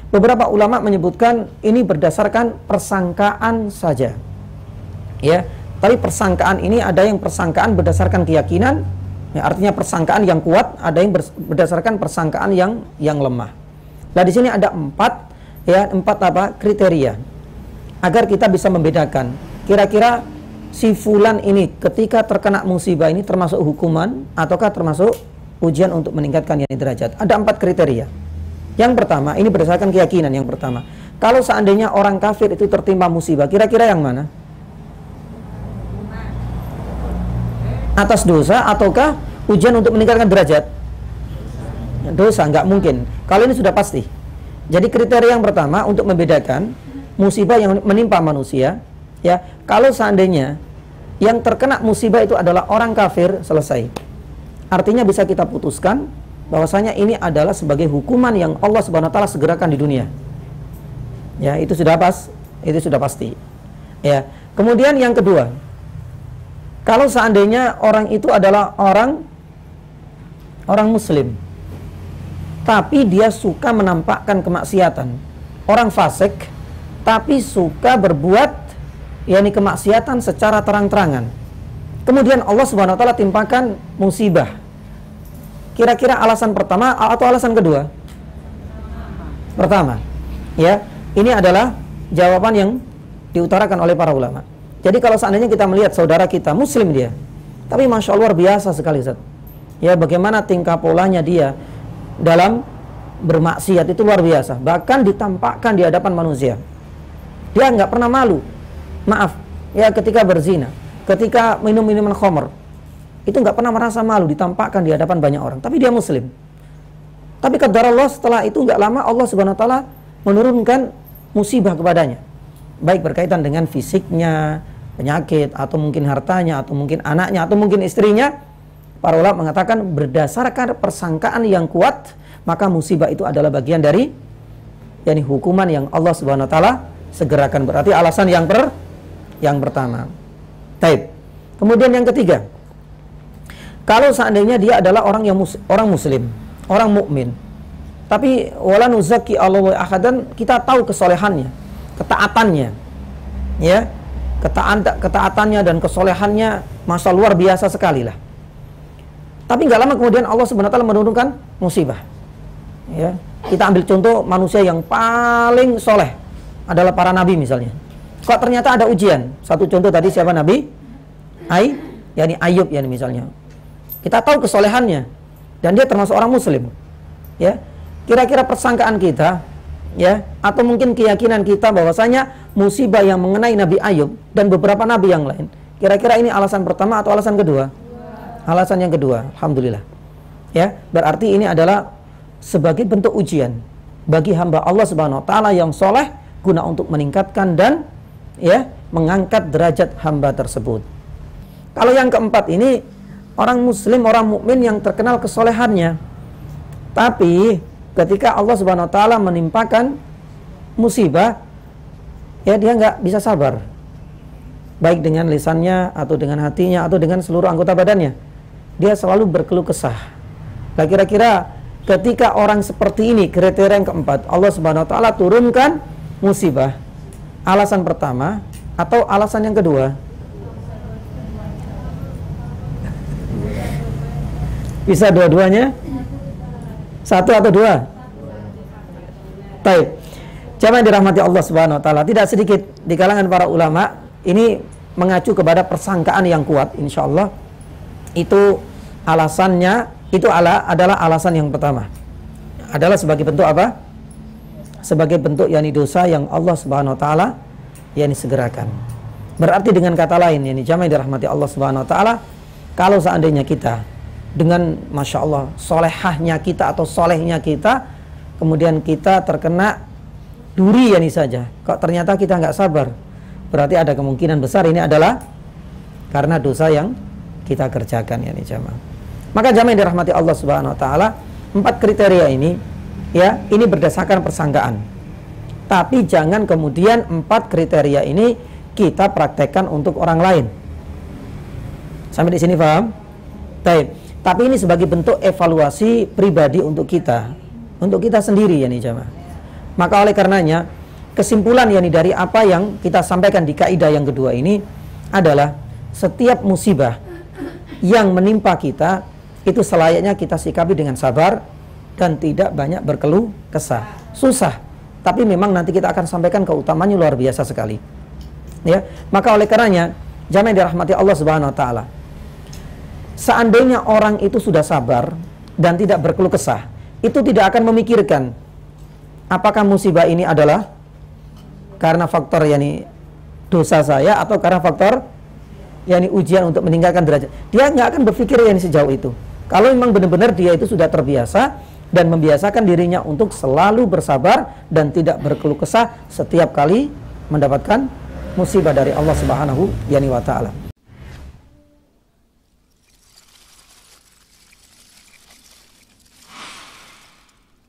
beberapa ulama menyebutkan ini berdasarkan persangkaan saja. Ya, tapi persangkaan ini ada yang persangkaan berdasarkan keyakinan, ya, artinya persangkaan yang kuat, ada yang berdasarkan persangkaan yang lemah. Nah, di sini ada empat kriteria agar kita bisa membedakan kira-kira si fulan ini ketika terkena musibah ini termasuk hukuman ataukah termasuk ujian untuk meningkatkan derajat. Ada 4 kriteria. Yang pertama, ini berdasarkan keyakinan. Yang pertama, kalau seandainya orang kafir itu tertimpa musibah, kira-kira yang mana? Atas dosa ataukah ujian untuk meningkatkan derajat? Dosa, nggak mungkin. Kalau ini sudah pasti. Jadi kriteria yang pertama untuk membedakan musibah yang menimpa manusia, ya, kalau seandainya yang terkena musibah itu adalah orang kafir, selesai. Artinya bisa kita putuskan bahwasanya ini adalah sebagai hukuman yang Allah Subhanahu wa taala segerakan di dunia. Ya, itu sudah pasti. Ya. Kemudian yang kedua, kalau seandainya orang itu adalah orang muslim, tapi dia suka menampakkan kemaksiatan, orang fasik, tapi suka berbuat kemaksiatan secara terang-terangan. Kemudian Allah Subhanahu wa taala timpakan musibah. Kira-kira alasan pertama atau alasan kedua? Pertama. Ya, ini adalah jawaban yang diutarakan oleh para ulama. Jadi kalau seandainya kita melihat saudara kita muslim dia, tapi masya Allah luar biasa sekali, Ustaz. Ya, bagaimana tingkah polanya dia dalam bermaksiat itu luar biasa. Bahkan ditampakkan di hadapan manusia. Dia nggak pernah malu. Maaf, ya, ketika berzina, ketika minum minuman khamr, itu nggak pernah merasa malu ditampakkan di hadapan banyak orang. Tapi dia muslim. Tapi qadarullah setelah itu nggak lama Allah Subhanahu wa taala menurunkan musibah kepadanya. Baik berkaitan dengan fisiknya, penyakit, atau mungkin hartanya, atau mungkin anaknya, atau mungkin istrinya. Para ulama mengatakan berdasarkan persangkaan yang kuat, maka musibah itu adalah bagian dari hukuman yang Allah Subhanahu wa taala segerakan. Berarti alasan yang pertama. Taib. Kemudian yang ketiga, kalau seandainya dia adalah orang muslim, orang mukmin, tapi wala nuzaki Allahu ahadan, kita tahu kesolehannya, ketaatannya, ya, ketaatannya dan kesolehannya masa luar biasa sekali lah. Tapi nggak lama kemudian Allah Subhanahu wa taala menurunkan musibah. Ya, kita ambil contoh manusia yang paling soleh adalah para nabi misalnya. Kok ternyata ada ujian? Satu contoh tadi siapa nabi? Ayub misalnya. Kita tahu kesolehannya dan dia termasuk orang muslim. Ya, kira-kira persangkaan kita, ya, atau mungkin keyakinan kita bahwasanya musibah yang mengenai Nabi Ayub dan beberapa nabi yang lain, kira-kira ini alasan pertama atau alasan kedua? Alasan yang kedua, alhamdulillah. Ya, berarti ini adalah sebagai bentuk ujian bagi hamba Allah Subhanahu wa taala yang soleh guna untuk meningkatkan dan mengangkat derajat hamba tersebut. Kalau yang keempat ini orang muslim, orang mukmin yang terkenal kesolehannya, tapi ketika Allah Subhanahu wa taala menimpakan musibah, ya, dia nggak bisa sabar, baik dengan lisannya atau dengan hatinya atau dengan seluruh anggota badannya. Dia selalu berkeluh kesah. Nah, kira-kira ketika orang seperti ini, kriteria yang keempat, Allah Subhanahu wa taala turunkan musibah, alasan pertama atau alasan yang kedua? Bisa dua-duanya? Satu atau dua? Baik. Jamaah dirahmati Allah Subhanahu wa taala, tidak sedikit di kalangan para ulama ini mengacu kepada persangkaan yang kuat, insyaallah. Itu alasannya adalah alasan yang pertama. Adalah sebagai bentuk apa? Sebagai bentuk dosa yang Allah Subhanahu wa taala segerakan. Berarti dengan kata lain jamaah dirahmati Allah Subhanahu wa taala, kalau seandainya kita dengan masya Allah solehahnya kita atau solehnya kita, kemudian kita terkena duri saja, kok ternyata kita nggak sabar, berarti ada kemungkinan besar ini adalah karena dosa yang kita kerjakan jamaah. Maka jamaah yang dirahmati Allah Subhanahu wa taala, 4 kriteria ini ini berdasarkan persangkaan. Tapi jangan kemudian 4 kriteria ini kita praktekkan untuk orang lain. Sampai di sini paham? Baik. Tapi ini sebagai bentuk evaluasi pribadi untuk kita sendiri jamaah. Maka oleh karenanya, kesimpulan yakni dari apa yang kita sampaikan di kaidah yang kedua ini adalah setiap musibah yang menimpa kita itu selayaknya kita sikapi dengan sabar dan tidak banyak berkeluh kesah. Susah, tapi memang nanti kita akan sampaikan keutamaannya luar biasa sekali. Ya, maka oleh karenanya, jamaah yang dirahmati Allah Subhanahu wa taala, seandainya orang itu sudah sabar dan tidak berkeluh kesah, itu tidak akan memikirkan apakah musibah ini adalah karena faktor yakni dosa saya atau karena faktor yakni ujian untuk meninggalkan derajat. Dia nggak akan berpikir yakni sejauh itu. Kalau memang benar-benar dia itu sudah terbiasa dan membiasakan dirinya untuk selalu bersabar dan tidak berkeluh kesah setiap kali mendapatkan musibah dari Allah Subhanahu wa taala.